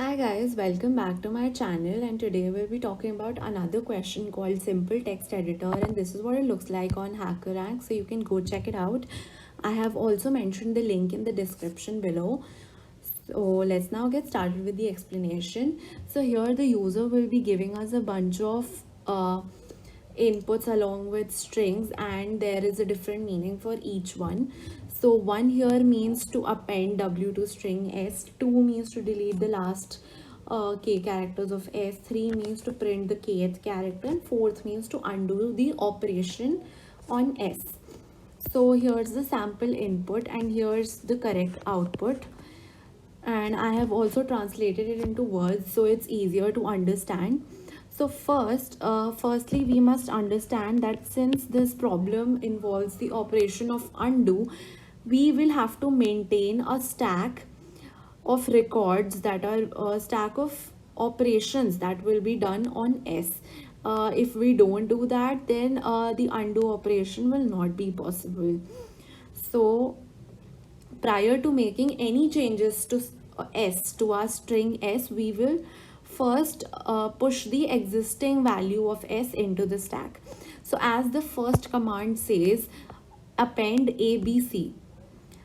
Hi guys, welcome back to my channel, and today we'll be talking about another question called Simple Text Editor, and this is what it looks like on Hackerrank, so you can go check it out. I have also mentioned the link in the description below. So let's now get started with the explanation. So here the user will be giving us a bunch of inputs along with strings, and there is a different meaning for each one. So one here means to append w to string s, 2 means to delete the last k characters of s, 3 means to print the kth character, and 4th means to undo the operation on s. So here's the sample input and here's the correct output, and I have also translated it into words so it's easier to understand. So firstly we must understand that since this problem involves the operation of undo, we will have to maintain a stack of records that are a stack of operations that will be done on S. If we don't do that, then the undo operation will not be possible. So prior to making any changes to s, to our string s, we will first push the existing value of s into the stack. So as the first command says, append abc.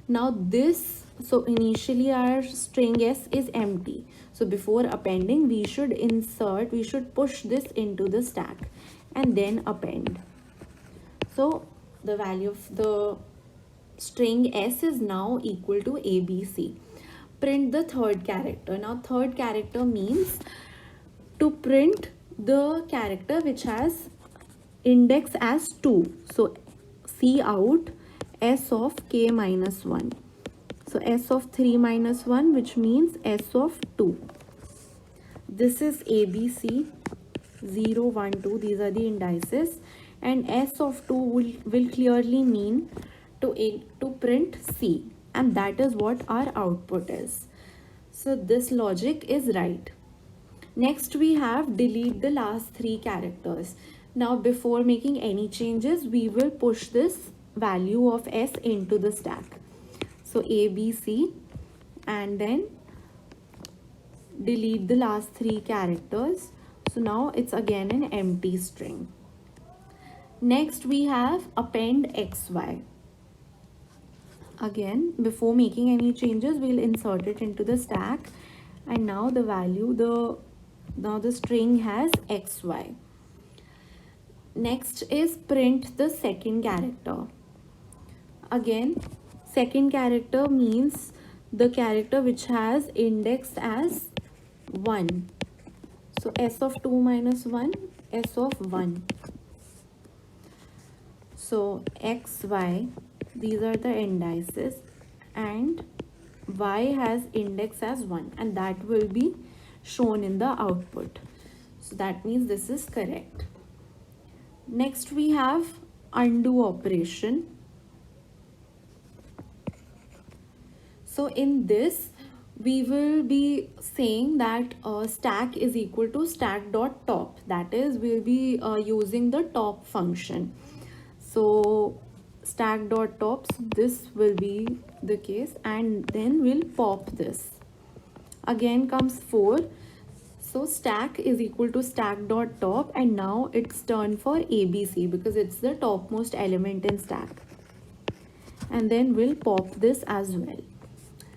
Now this, so initially our string s is empty, so before appending we should push this into the stack and then append. So the value of the string s is now equal to abc. Print the third character. Now third character means to print the character which has index as 2. So c out s of k minus 1. So s of 3 minus 1, which means s of 2. This is abc 0 1 2, these are the indices, and s of 2 will clearly mean to print c, and that is what our output is. So this logic is right. Next we have delete the last 3 characters. Now before making any changes, we will push this value of s into the stack. So abc, and then delete the last 3 characters. So now it's again an empty string. Next we have append xy. Again, before making any changes, we'll insert it into the stack, and now the value, now the string has xy. Next is print the second character. Again, second character means the character which has index as 1. So s of 2 minus 1, s of 1. So xy, these are the indices, and y has index as 1, and that will be shown in the output. So that means this is correct. Next we have undo operation. So in this we will be saying that stack is equal to stack.top, that is we'll be using the top function. So stack.tops, this will be the case, and then we'll pop this. Again comes 4. So stack is equal to stack.top, and now it's turn for abc because it's the topmost element in stack, and then we'll pop this as well.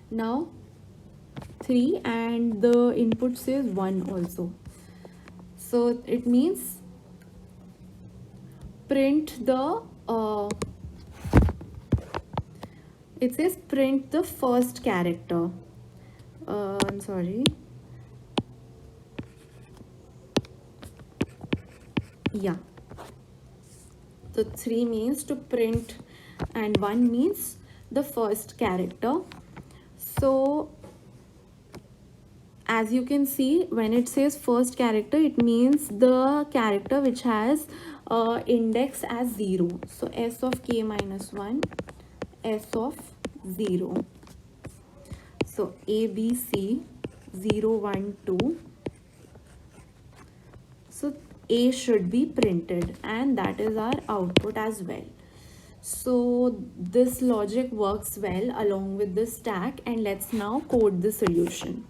Now 3, and the input says 1 also, so it means print the it says print the first character. I'm sorry, yeah, so 3 means to print and 1 means the first character. So as you can see, when it says first character, it means the character which has index as 0. So s of k minus 1, s of 0. So abc 0 1 2. So a should be printed, and that is our output as well. So this logic works well along with the stack, and let's now code the solution.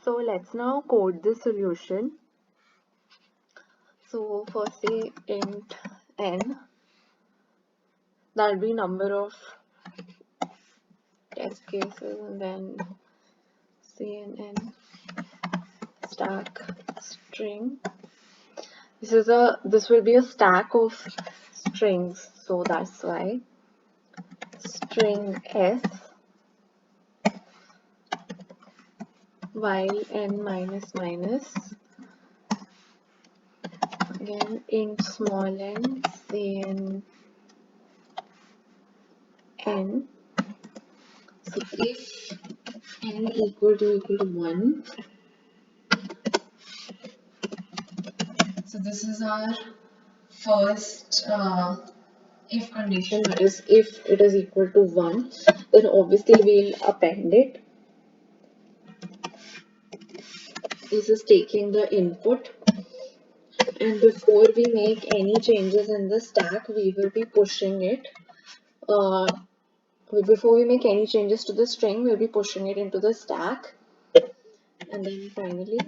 So let's now code the solution. So firstly int n, that'll be number of test cases, and then cnn stack string. This will be a stack of strings, so that's why string s while n minus minus, again int small n cn n. So if n equal to 1, so this is our first if condition, that is if it is equal to 1, then obviously we'll append it. This is taking the input, and before we make any changes in the stack, we will be pushing it. Uh, Before we make any changes to the string, we'll be pushing it into the stack, and then finally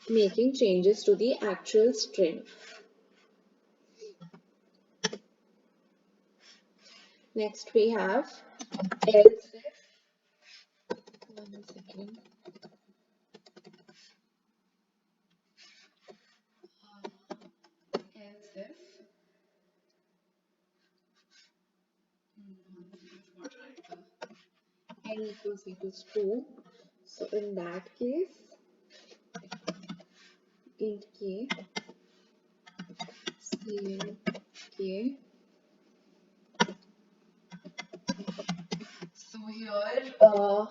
making changes to the actual string. Next we have else if, one second, else if, n equals 2. So in that case, int k, cn k. So here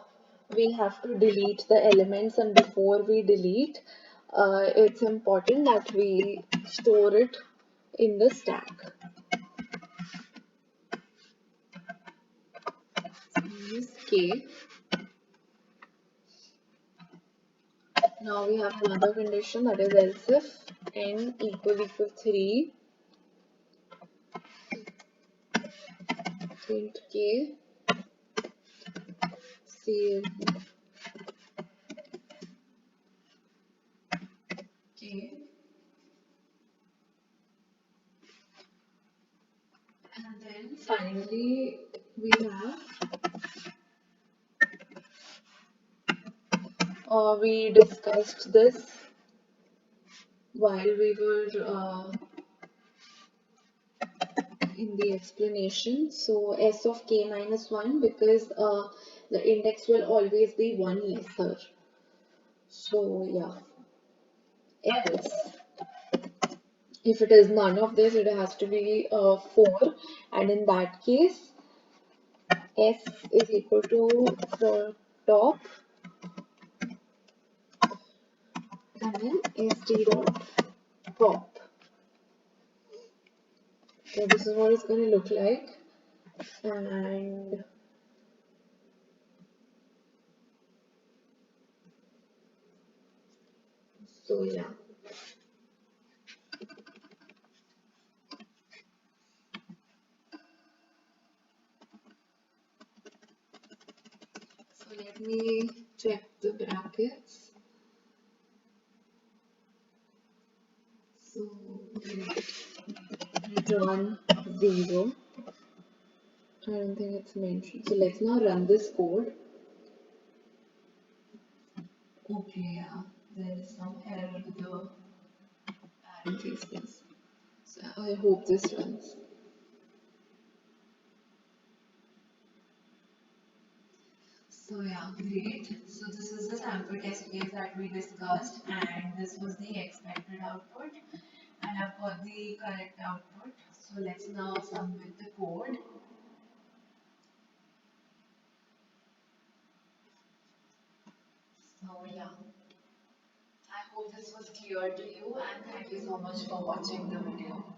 we'll have to delete the elements, and before we delete, it's important that we store it in the stack. Use k. Now we have another condition, that is else if n equal 3, int k cn k, and then finally we have we discussed this while we were in the explanation. So s of k minus 1, because the index will always be 1 lesser. So yeah, else if it is none of this, it has to be 4, and in that case s is equal to for top, and then st dot pop. So this is what it's going to look like, and so yeah. So let me check the brackets. So return 0. I don't think it's mentioned. So let's now run this code. Okay, yeah, there is some error with the parentheses. So I hope this runs. So yeah, great. So this is the sample test case that we discussed, and this was the expected output, and I've got the correct output. So let's now submit the code. So yeah, I hope this was clear to you, and thank you so much for watching the video.